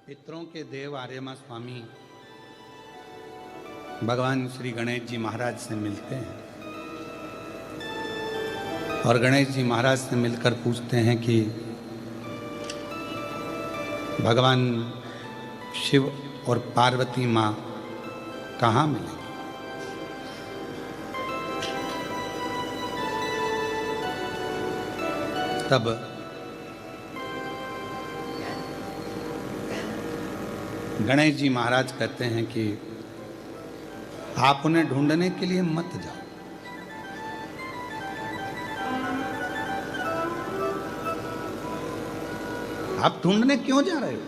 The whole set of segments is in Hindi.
पितरों के देव आर्यमा स्वामी भगवान श्री गणेश जी महाराज से मिलते हैं और गणेश जी महाराज से मिलकर पूछते हैं कि भगवान शिव और पार्वती माँ कहाँ मिलेंगे। तब गणेश जी महाराज कहते हैं कि आप उन्हें ढूंढने के लिए मत जाओ। आप ढूंढने क्यों जा रहे हो?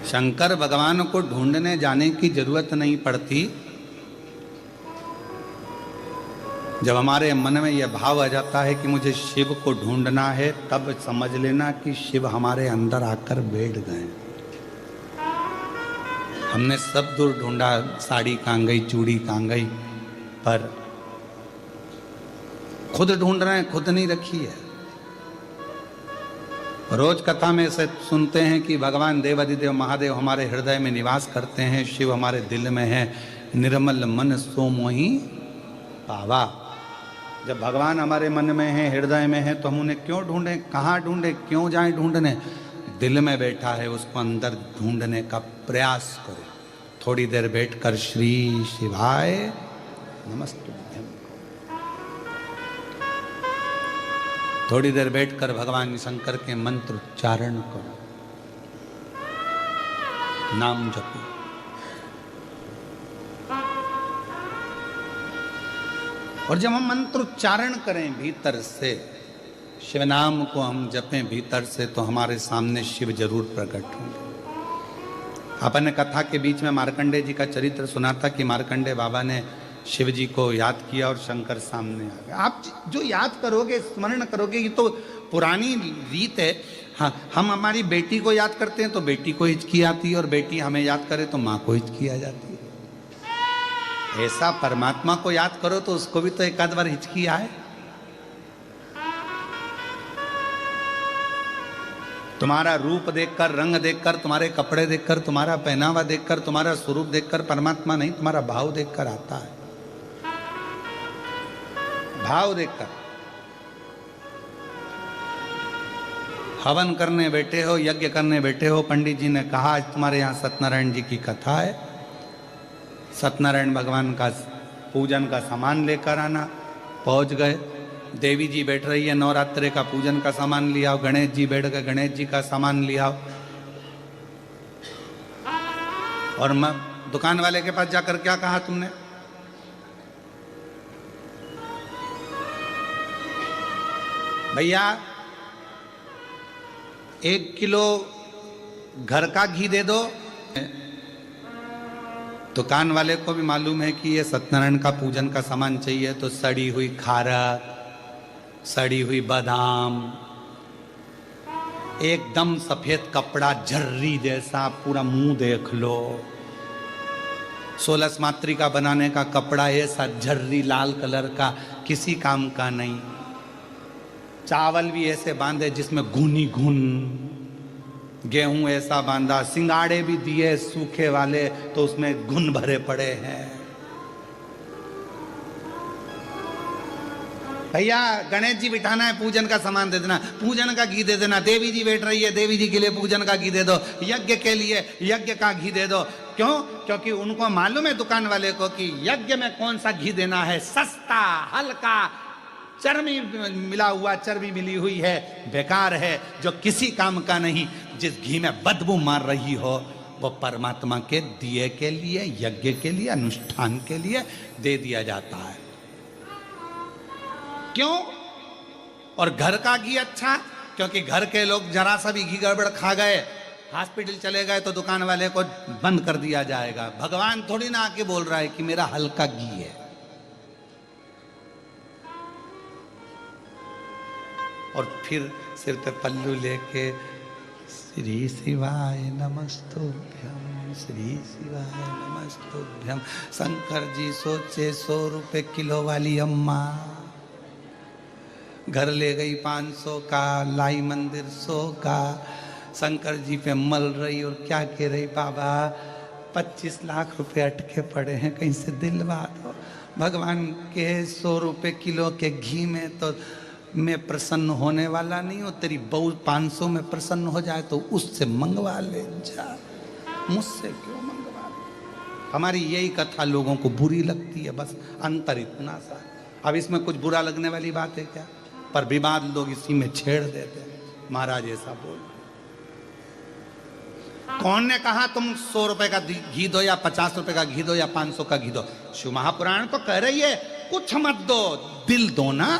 शंकर भगवान को ढूंढने जाने की जरूरत नहीं पड़ती। जब हमारे मन में यह भाव आ जाता है कि मुझे शिव को ढूंढना है, तब समझ लेना कि शिव हमारे अंदर आकर बैठ गए। हमने सब दूर ढूंढा, साड़ी कहाँ गई, चूड़ी कहाँ गई, पर खुद ढूंढ रहे हैं, खुद नहीं रखी है। रोज कथा में से सुनते हैं कि भगवान देवाधिदेव महादेव हमारे हृदय में निवास करते हैं, शिव हमारे दिल में है, निर्मल मन सो मोहि पावा। जब भगवान हमारे मन में है, हृदय में है, तो हम उन्हें क्यों ढूंढें, कहाँ ढूंढें, क्यों जाएं ढूंढने? दिल में बैठा है, उसको अंदर ढूंढने का प्रयास करो। थोड़ी देर बैठकर श्री शिवाय नमस्तुभ्यं, थोड़ी देर बैठकर भगवान शंकर के मंत्र उच्चारण करो, नाम जपो। और जब हम मंत्र उच्चारण करें भीतर से, शिव नाम को हम जपें भीतर से, तो हमारे सामने शिव जरूर प्रकट होंगे। अपन ने कथा के बीच में मार्कंडे जी का चरित्र सुना था कि मार्कंडे बाबा ने शिव जी को याद किया और शंकर सामने आ गए। आप जो याद करोगे, स्मरण करोगे, ये तो पुरानी रीत है। हाँ, हम हमारी बेटी को याद करते हैं तो बेटी को हिचकी आती है, और बेटी हमें याद करे तो माँ को हिचकी आ जाती है। ऐसा परमात्मा को याद करो तो उसको भी तो एक आध बार हिचकी आए। तुम्हारा रूप देखकर, रंग देखकर, तुम्हारे कपड़े देखकर, तुम्हारा पहनावा देखकर, तुम्हारा स्वरूप देखकर परमात्मा नहीं, तुम्हारा भाव देखकर आता है। भाव देखकर। हवन करने बैठे हो, यज्ञ करने बैठे हो, पंडित जी ने कहा आज तुम्हारे यहाँ सत्यनारायण जी की कथा है, सत्यनारायण भगवान का पूजन का सामान लेकर आना। पहुंच गए, देवी जी बैठ रही है, नवरात्रे का पूजन का सामान लिया। गणेश जी बैठ गए, गणेश जी का सामान लिया। और मैं दुकान वाले के पास जाकर क्या कहा तुमने? भैया 1 किलो घर का घी दे दो। दुकान वाले को भी मालूम है कि ये सत्यनारायण का पूजन का सामान चाहिए, तो सड़ी हुई खारक, सड़ी हुई बादाम, एकदम सफेद कपड़ा झर्री जैसा, पूरा मुंह देख लो। 16 मातृका बनाने का कपड़ा ऐसा झर्री लाल कलर का, किसी काम का नहीं। चावल भी ऐसे बांधे जिसमें घुनी घुन, गेहूं ऐसा बांधा, सिंगाड़े भी दिए सूखे वाले तो उसमें घुन भरे पड़े हैं। भैया गणेश जी बिठाना है, पूजन का सामान दे देना, पूजन का घी दे देना। देवी जी बैठ रही है, देवी जी के लिए पूजन का घी दे दो। यज्ञ के लिए यज्ञ का घी दे दो। क्यों? क्योंकि उनको मालूम है दुकान वाले को कि यज्ञ में कौन सा घी देना है, सस्ता, हल्का, चर्बी मिला हुआ, चर्बी मिली हुई है, बेकार है, जो किसी काम का नहीं, जिस घी में बदबू मार रही हो, वो परमात्मा के दिए के लिए, यज्ञ के लिए, अनुष्ठान के लिए दे दिया जाता है। क्यों? और घर का घी अच्छा, क्योंकि घर के लोग जरा सा भी घी गड़बड़ खा गए, हॉस्पिटल चले गए, तो दुकान वाले को बंद कर दिया जाएगा। भगवान थोड़ी ना आके बोल रहा है कि मेरा हल्का घी है। और फिर सिर पे पल्लू लेके श्री शिवाय नमस्तुभ्यं, श्री शिवाय नमस्तुभ्यं। शंकर जी सोचे 100 रुपए किलो वाली अम्मा घर ले गई 500 का, लाई मंदिर 100 का, शंकर जी पे मल रही और क्या कह रही, बाबा 25 लाख रुपए अटके पड़े हैं, कहीं से दिलवा दो। भगवान के 100 रुपए किलो के घी में तो मैं प्रसन्न होने वाला नहीं हूँ, तेरी बहू 500 में प्रसन्न हो जाए तो उससे मंगवा ले जा, मुझसे क्यों मंगवा ले। हमारी यही कथा लोगों को बुरी लगती है, बस अंतर इतना सा। अब इसमें कुछ बुरा लगने वाली बात है क्या? पर विवाद लोग इसी में छेड़ देते हैं। महाराज ऐसा बोल, कौन ने कहा तुम 100 रुपए का घी दो या 50 रुपए का घी दो या 500 का घी दो? शिव महापुराण तो कह रही है कुछ मत दो, दिल दो ना।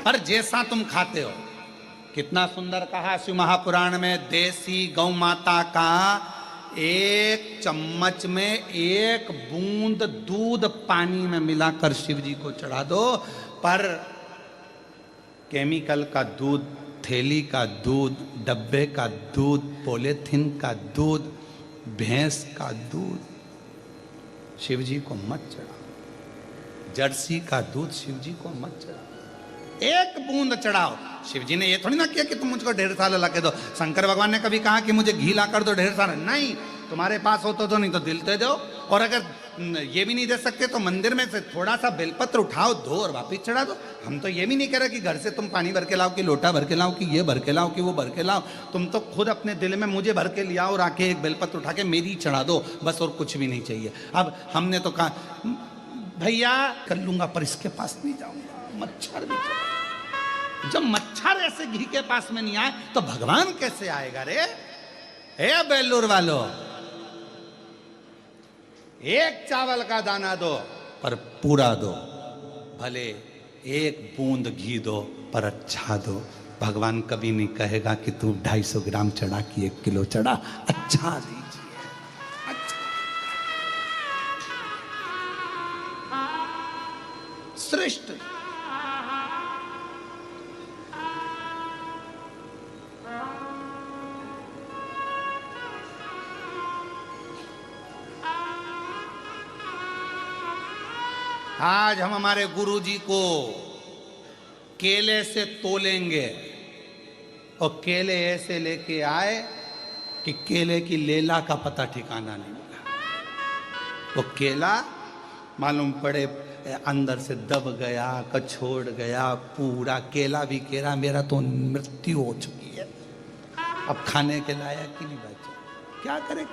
पर जैसा तुम खाते हो, कितना सुंदर कहा शिव महापुराण में, देसी गौ माता का 1 चम्मच में 1 बूंद दूध पानी में मिलाकर शिव जी को चढ़ा दो। पर केमिकल का दूध, थैली का दूध, डब्बे का दूध, पॉलीथिन का दूध, भैंस का दूध शिव जी को मत चढ़ाओ। जर्सी का दूध शिव जी को मत चढ़ाओ, 1 बूंद चढ़ाओ। शिव जी ने ये थोड़ी ना किया कि तुम मुझको ढेर सारा ला के दो। शंकर भगवान ने कभी कहा कि मुझे घी ला कर दो ढेर सारा? नहीं, तुम्हारे पास हो तो नहीं तो दिल दे दो। और अगर ये भी नहीं दे सकते तो मंदिर में से थोड़ा सा बेलपत्र उठाओ, धो और वापिस चढ़ा दो। हम तो ये भी नहीं कह रहे कि घर से तुम पानी भर के लाओ, कि लोटा भर के लाओ, कि ये भर के लाओ, कि वो भर के लाओ। तुम तो खुद अपने दिल में मुझे भर के लिया और आके 1 बेलपत्र उठा के मेरी चढ़ा दो, बस, और कुछ भी नहीं चाहिए। अब हमने तो कहा भैया कर लूंगा, पर इसके पास नहीं जाऊंगा, मच्छर भी चढ़ा। जब मच्छर ऐसे घी के पास में नहीं आए तो भगवान कैसे आएगा रे? हे बेलूर वालों, 1 चावल का दाना दो पर पूरा दो, भले 1 बूंद घी दो पर अच्छा दो। भगवान कभी नहीं कहेगा कि तू 250 ग्राम चढ़ा कि 1 किलो चढ़ा, अच्छा दीजिए, अच्छा। श्रेष्ठ आज हम हमारे गुरुजी को केले से तोलेंगे और केले ऐसे लेके आए कि केले की लेला का पता ठिकाना नहीं मिला। वो केला मालूम पड़े अंदर से दब गया, कछोड़ गया, पूरा केला भी कह रहा मेरा तो मृत्यु हो चुकी है, अब खाने के लायक ही नहीं बचा, क्या करे।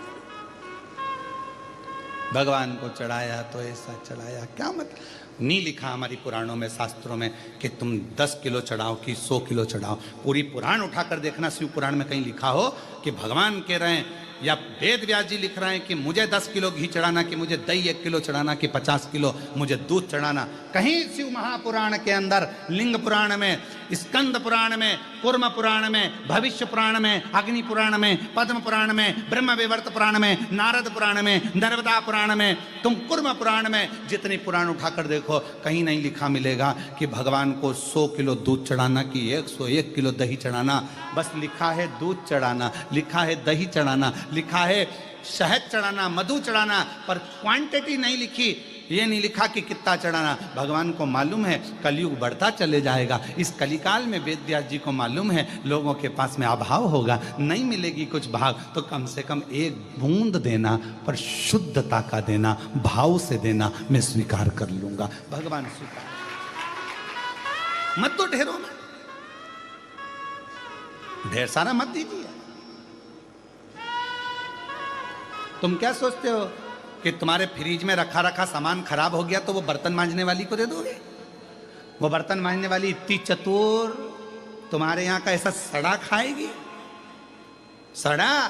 भगवान को चढ़ाया तो ऐसा चढ़ाया, क्या मतलब? नहीं लिखा हमारी पुराणों में, शास्त्रों में कि तुम 10 किलो चढ़ाओ कि 100 किलो चढ़ाओ। पूरी पुराण उठाकर देखना, शिव पुराण में कहीं लिखा हो कि भगवान कह रहे हैं या वेद व्यास जी लिख रहे हैं कि मुझे 10 किलो घी चढ़ाना, कि मुझे दही 1 किलो चढ़ाना, कि 50 किलो मुझे दूध चढ़ाना। कहीं शिव महापुराण के अंदर, लिंग पुराण में, स्कंद पुराण में, कूर्म पुराण में, भविष्य पुराण में, अग्नि पुराण में, पद्म पुराण में, ब्रह्म विवर्त पुराण में, नारद पुराण में, नर्मदा पुराण में, तुम कूर्म पुराण में जितने पुराण उठाकर देखो, कहीं नहीं लिखा मिलेगा कि भगवान को 100 किलो दूध चढ़ाना कि 101 किलो दही चढ़ाना। बस लिखा है दूध चढ़ाना, लिखा है दही चढ़ाना, लिखा है शहद चढ़ाना, मधु चढ़ाना, पर क्वांटिटी नहीं लिखी। ये नहीं लिखा कि कितना चढ़ाना। भगवान को मालूम है कलयुग बढ़ता चले जाएगा, इस कलिकाल में वेद व्यास जी को मालूम है लोगों के पास में अभाव होगा, नहीं मिलेगी कुछ भाग, तो कम से कम 1 बूंद देना, पर शुद्धता का देना, भाव से देना, मैं स्वीकार कर लूंगा। भगवान स्वीकार मत दो ढेरों में, ढेर सारा मत दीजिए। तुम क्या सोचते हो कि तुम्हारे फ्रिज में रखा रखा सामान खराब हो गया तो वो बर्तन मांजने वाली को दे दोगे? वो बर्तन मांजने वाली इतनी चतुर तुम्हारे यहाँ का ऐसा सड़ा खाएगी? सड़ा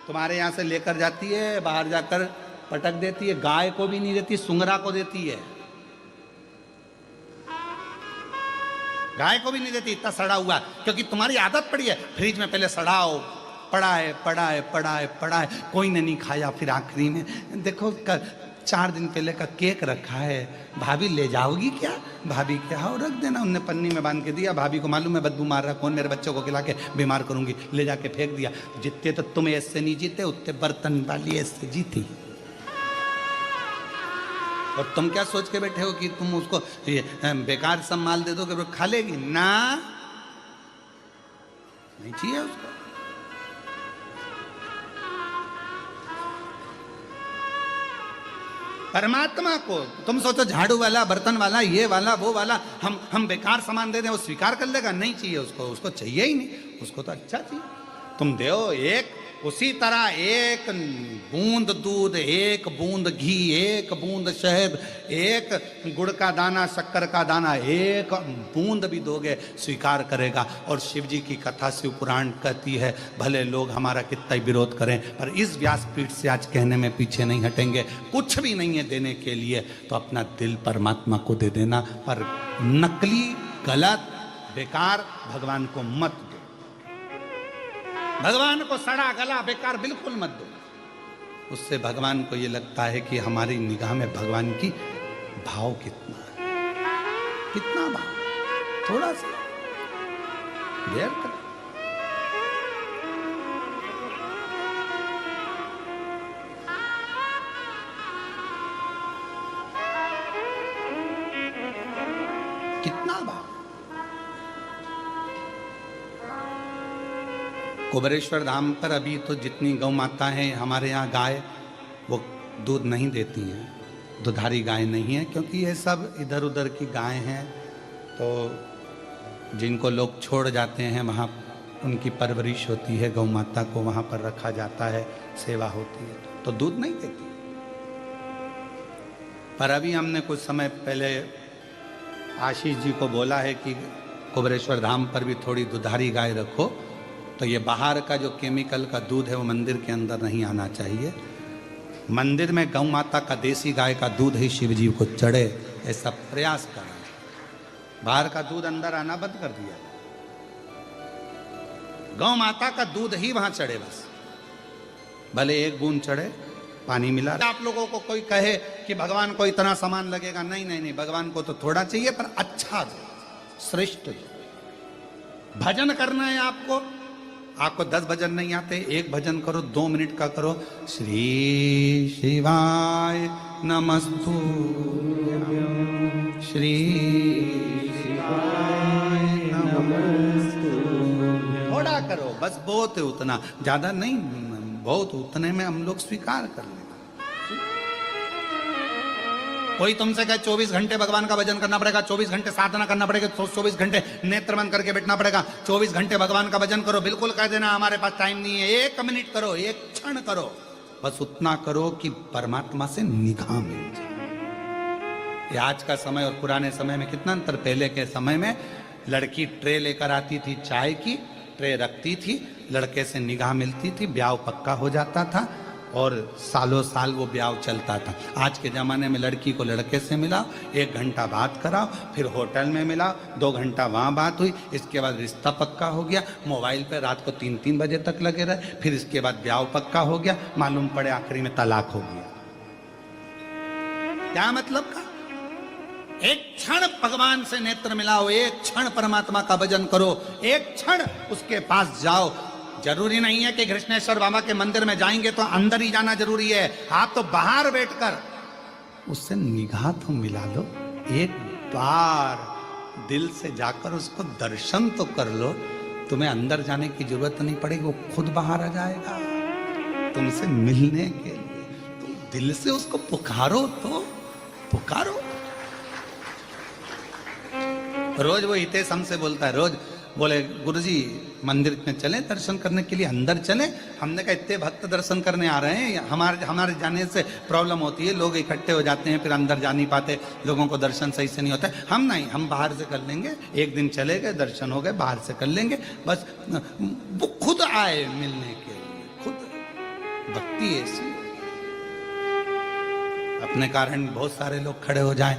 तुम्हारे यहाँ से लेकर जाती है, बाहर जाकर पटक देती है, गाय को भी नहीं देती, सुंगरा को देती है, गाय को भी नहीं देती, इतना सड़ा हुआ, क्योंकि तुम्हारी आदत पड़ी है फ्रिज में पहले सड़ाओ, पड़ा है पड़ा है पड़ा है पड़ा है, कोई ने नहीं खाया, फिर आखिरी में देखो 4 दिन पहले का केक रखा है, भाभी ले जाओगी क्या? भाभी क्या हो, रख देना। उनने पन्नी में बांध के दिया, भाभी को मालूम है बदबू मार रहा, कौन मेरे बच्चों को खिला के बीमार करूंगी, ले जाके फेंक दिया। जितने तो तुम ऐसे नहीं जीते, उतने बर्तन वाली ऐसे जीती। और तुम क्या सोच के बैठे हो कि तुम उसको ये बेकार सब माल दे दोगे, खा लेगी ना, नहीं चाहिए उसको। परमात्मा को तुम सोचो झाड़ू वाला, बर्तन वाला, ये वाला, वो वाला, हम बेकार सामान दे दें, वो स्वीकार कर लेगा? नहीं चाहिए उसको, उसको चाहिए ही नहीं, उसको तो अच्छा चाहिए। तुम दो एक, उसी तरह एक बूंद दूध, एक बूंद घी, एक बूंद शहद, एक गुड़ का दाना, शक्कर का दाना, एक बूंद भी दोगे स्वीकार करेगा। और शिव जी की कथा शिव पुराण कहती है, भले लोग हमारा कितना ही विरोध करें, पर इस व्यासपीठ से आज कहने में पीछे नहीं हटेंगे। कुछ भी नहीं है देने के लिए, तो अपना दिल परमात्मा को दे देना, पर नकली, गलत, बेकार भगवान को मत दो। भगवान को सड़ा गला बेकार बिल्कुल मत दो। उससे भगवान को ये लगता है कि हमारी निगाह में भगवान की भाव कितना है, कितना भाव, थोड़ा सा देर कर। कितना भाव। कुबेरेश्वर धाम पर अभी तो जितनी गौ माता हैं हमारे यहाँ, गाय वो दूध नहीं देती हैं, दुधारी गाय नहीं है, क्योंकि ये सब इधर उधर की गाय हैं। तो जिनको लोग छोड़ जाते हैं वहाँ उनकी परवरिश होती है, गौ माता को वहाँ पर रखा जाता है, सेवा होती है, तो दूध नहीं देती। पर अभी हमने कुछ समय पहले आशीष जी को बोला है कि कुबेरेश्वर धाम पर भी थोड़ी दुधारी गाय रखो, तो ये बाहर का जो केमिकल का दूध है वो मंदिर के अंदर नहीं आना चाहिए। मंदिर में गौ माता का देसी गाय का दूध ही शिव जी को चढ़े, ऐसा प्रयास करें। बाहर का दूध अंदर आना बंद कर दिया, गौ माता का दूध ही वहां चढ़े, बस भले एक बूंद चढ़े, पानी मिला। आप लोगों को कोई कहे कि भगवान को इतना सामान लगेगा, नहीं नहीं नहीं, भगवान को तो थोड़ा चाहिए, पर अच्छा दो, श्रेष्ठ दो। भजन करना है आपको, आपको 10 भजन नहीं आते, एक भजन करो, 2 मिनट का करो। श्री शिवाय नमस्तु, श्री शिवाय नमस्तु, थोड़ा करो बस, बहुत है उतना, ज्यादा नहीं, बहुत उतने में हम लोग स्वीकार कर लें। कोई तुमसे कहे 24 घंटे भगवान का भजन करना पड़ेगा, 24 घंटे साधना करना पड़ेगा, 24 घंटे नेत्र बंद करके बैठना पड़ेगा, 24 घंटे भगवान का भजन करो, बिल्कुल कह देना हमारे पास टाइम नहीं है। 1 मिनट करो, 1 क्षण करो, बस उतना करो कि परमात्मा से निगाह मिल जाए। ये आज का समय और पुराने समय में कितना अंतर। पहले के समय में लड़की ट्रे लेकर आती थी, चाय की ट्रे रखती थी, लड़के से निगाह मिलती थी, ब्याह पक्का हो जाता था और सालों साल वो ब्याह चलता था। आज के ज़माने में लड़की को लड़के से मिलाओ, 1 घंटा बात कराओ, फिर होटल में मिलाओ, 2 घंटा वहाँ बात हुई, इसके बाद रिश्ता पक्का हो गया, मोबाइल पे रात को 3-3 बजे तक लगे रहे, फिर इसके बाद ब्याह पक्का हो गया, मालूम पड़े आखिरी में तलाक हो गया। क्या मतलब का? एक क्षण भगवान से नेत्र मिलाओ, एक क्षण परमात्मा का भजन करो, एक क्षण उसके पास जाओ। जरूरी नहीं है कि कृष्णेश्वर बाबा के मंदिर में जाएंगे तो अंदर ही जाना जरूरी है, आप तो बाहर बैठकर उससे निगाह तो मिला लो, एक बार दिल से जाकर उसको दर्शन तो कर लो। तुम्हें अंदर जाने की जरूरत नहीं पड़ेगी, वो खुद बाहर आ जाएगा तुमसे मिलने के लिए। तुम दिल से उसको पुकारो तो पुकारो। रोज वो हितेश हमसे बोलता है, रोज बोले गुरुजी मंदिर में चलें दर्शन करने के लिए, अंदर चलें। हमने कहा इतने भक्त दर्शन करने आ रहे हैं, हमारे जाने से प्रॉब्लम होती है, लोग इकट्ठे हो जाते हैं, फिर अंदर जा नहीं पाते, लोगों को दर्शन सही से नहीं होता है। हम नहीं, हम बाहर से कर लेंगे, एक दिन चले गए, दर्शन हो गए, बाहर से कर लेंगे, बस वो खुद आए मिलने के लिए, खुद। भक्ति ऐसी, अपने कारण बहुत सारे लोग खड़े हो जाएं,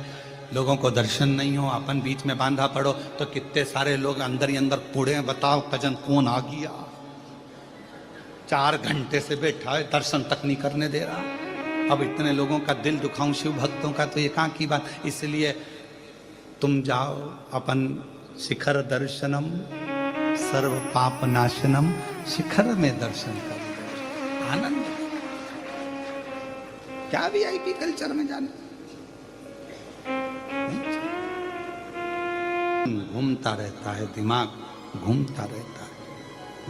लोगों को दर्शन नहीं हो, अपन बीच में बांधा पड़ो, तो कितने सारे लोग अंदर ही अंदर कूड़े, बताओ भजन कौन आ गया, 4 घंटे से बैठा है, दर्शन तक नहीं करने दे रहा। अब इतने लोगों का दिल दुखाऊं शिव भक्तों का, तो ये कहाँ की बात। इसलिए तुम जाओ, अपन शिखर दर्शनम सर्व पाप नाशनम, शिखर में दर्शन करो, आनंद। क्या VIP कल्चर में जाने, घूमता रहता है, दिमाग घूमता रहता है।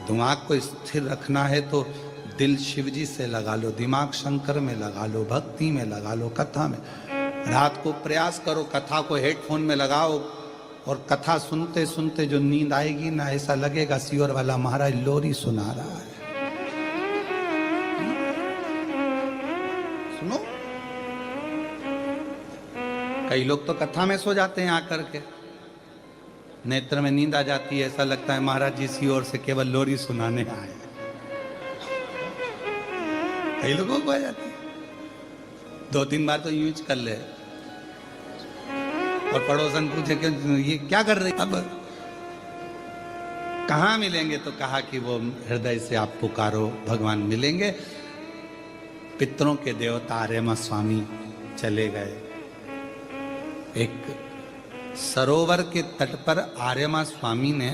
दिमाग को स्थिर रखना है तो दिल शिव जी से लगा लो, दिमाग शंकर में लगा लो, भक्ति में लगा लो, कथा में। रात को प्रयास करो, कथा को हेडफोन में लगाओ और कथा सुनते सुनते जो नींद आएगी ना, ऐसा लगेगा सियोर वाला महाराज लोरी सुना रहा है। सुनो, कई लोग तो कथा में सो जाते हैं आकर के, नेत्र में नींद आ जाती है, ऐसा लगता है महाराज जी सियोर से केवल लोरी सुनाने आए। कई लोगों को आ जाती है, 2-3 बार तो यूज कर ले। और पड़ोसन पूछे कि ये क्या कर रही, अब कहाँ मिलेंगे, तो कहा कि वो हृदय से आप पुकारो, भगवान मिलेंगे। पितरों के देवता आर्यमा स्वामी चले गए। एक सरोवर के तट पर आर्यमा स्वामी ने,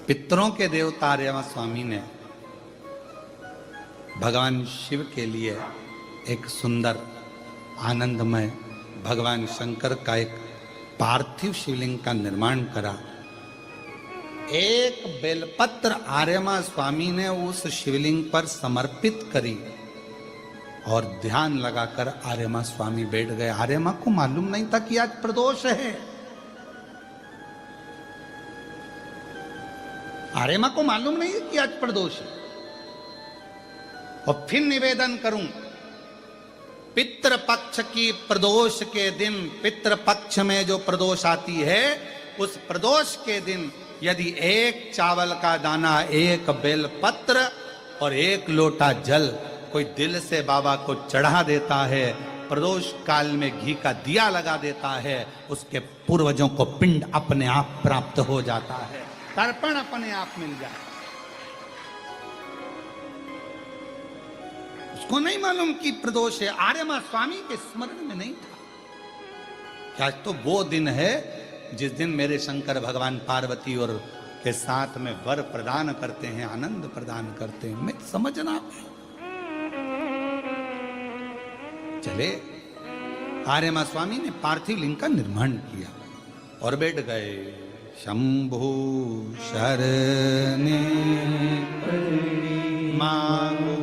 पितरों के देवता आर्यमा स्वामी ने भगवान शिव के लिए एक सुंदर आनंदमय भगवान शंकर का एक पार्थिव शिवलिंग का निर्माण करा। एक बेलपत्र आर्यमा स्वामी ने उस शिवलिंग पर समर्पित करी और ध्यान लगाकर आर्यमा स्वामी बैठ गए। आर्यमा को मालूम नहीं था कि आज प्रदोष है। आर्यमा को मालूम नहीं है कि आज प्रदोष है। और फिर निवेदन करूं, पितृपक्ष की प्रदोष के दिन, पितृपक्ष में जो प्रदोष आती है, उस प्रदोष के दिन यदि एक चावल का दाना, एक बेलपत्र और एक लोटा जल कोई दिल से बाबा को चढ़ा देता है, प्रदोष काल में घी का दिया लगा देता है, उसके पूर्वजों को पिंड अपने आप प्राप्त हो जाता है, तर्पण अपने आप मिल जाता है। उसको नहीं मालूम कि प्रदोष है, आर्यमा स्वामी के स्मरण में नहीं था कि आज तो वो दिन है जिस दिन मेरे शंकर भगवान पार्वती और के साथ में वर प्रदान करते हैं, आनंद प्रदान करते हैं। मैं समझना चले, आर्यमा स्वामी ने पार्थिव लिंग का निर्माण किया और बैठ गए। शंभु शरणे मांगो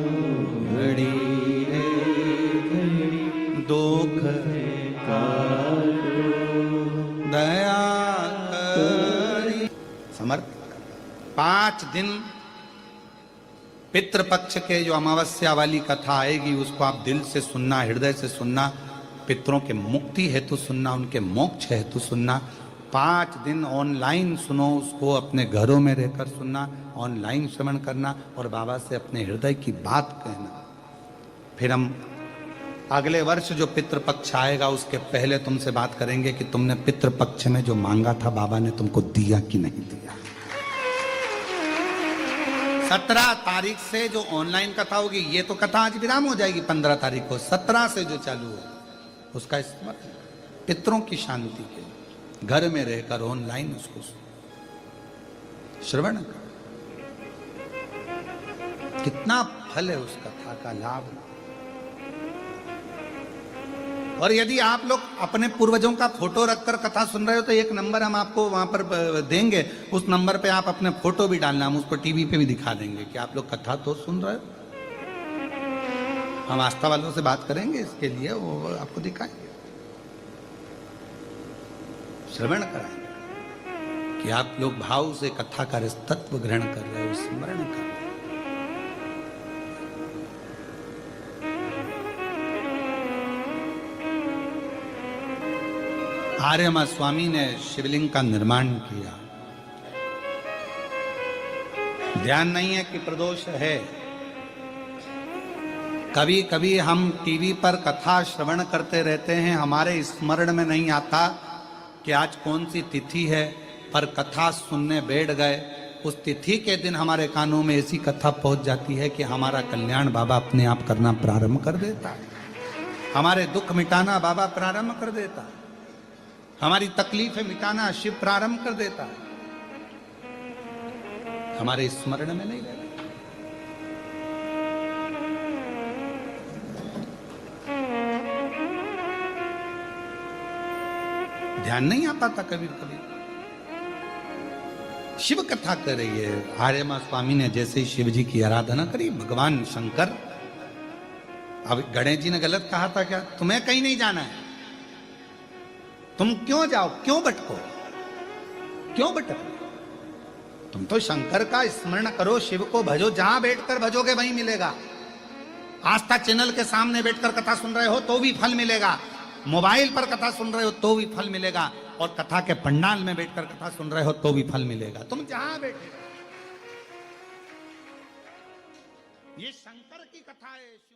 दुख दया करी, समर्पित। 5 दिन पितृपक्ष के जो अमावस्या वाली कथा आएगी, उसको आप दिल से सुनना, हृदय से सुनना, पितरों के मुक्ति हेतु सुनना, उनके मोक्ष हेतु सुनना। 5 दिन ऑनलाइन सुनो, उसको अपने घरों में रहकर सुनना, ऑनलाइन श्रवण करना और बाबा से अपने हृदय की बात कहना। फिर हम अगले वर्ष जो पितृपक्ष आएगा उसके पहले तुमसे बात करेंगे कि तुमने पितृपक्ष में जो मांगा था बाबा ने तुमको दिया कि नहीं दिया। 17 तारीख से जो ऑनलाइन कथा होगी, ये तो कथा आज विराम हो जाएगी 15 तारीख को, 17 से जो चालू हो उसका स्मरण, पितरों की शांति के घर में रहकर ऑनलाइन उसको श्रवण कर। कितना फल है उस कथा का, लाभ। और यदि आप लोग अपने पूर्वजों का फोटो रखकर कथा सुन रहे हो तो एक नंबर हम आपको वहां पर देंगे, उस नंबर पे आप अपने फोटो भी डालना, हम उसको टीवी पे भी दिखा देंगे कि आप लोग कथा तो सुन रहे हो। हम आस्था वालों से बात करेंगे इसके लिए, वो आपको दिखाएंगे, श्रवण कराएंगे कि आप लोग भाव से कथा का तत्व ग्रहण कर रहे हो, स्मरण कर रहे हो। आर्यमा स्वामी ने शिवलिंग का निर्माण किया। ध्यान नहीं है कि प्रदोष है। कभी कभी हम टीवी पर कथा श्रवण करते रहते हैं, हमारे स्मरण में नहीं आता कि आज कौन सी तिथि है, पर कथा सुनने बैठ गए। उस तिथि के दिन हमारे कानों में ऐसी कथा पहुंच जाती है कि हमारा कल्याण बाबा अपने आप करना प्रारंभ कर देता है, हमारे दुख मिटाना बाबा प्रारंभ कर देता है, हमारी तकलीफें मिटाना शिव प्रारंभ कर देता है, हमारे स्मरण में नहीं रहता। ध्यान नहीं आ पाता कभी कभी। शिव कथा कर रही है आर्यमा स्वामी ने, जैसे ही शिव जी की आराधना करी, भगवान शंकर। अब गणेश जी ने गलत कहा था क्या? तुम्हें कहीं नहीं जाना है, तुम क्यों जाओ, क्यों भटको, क्यों भटको? तुम तो शंकर का स्मरण करो, शिव को भजो, जहां बैठकर भजोगे वहीं मिलेगा। आस्था चैनल के सामने बैठकर कथा सुन रहे हो तो भी फल मिलेगा, मोबाइल पर कथा सुन रहे हो तो भी फल मिलेगा, और कथा के पंडाल में बैठकर कथा सुन रहे हो तो भी फल मिलेगा। तुम जहां बैठे, ये शंकर की कथा है।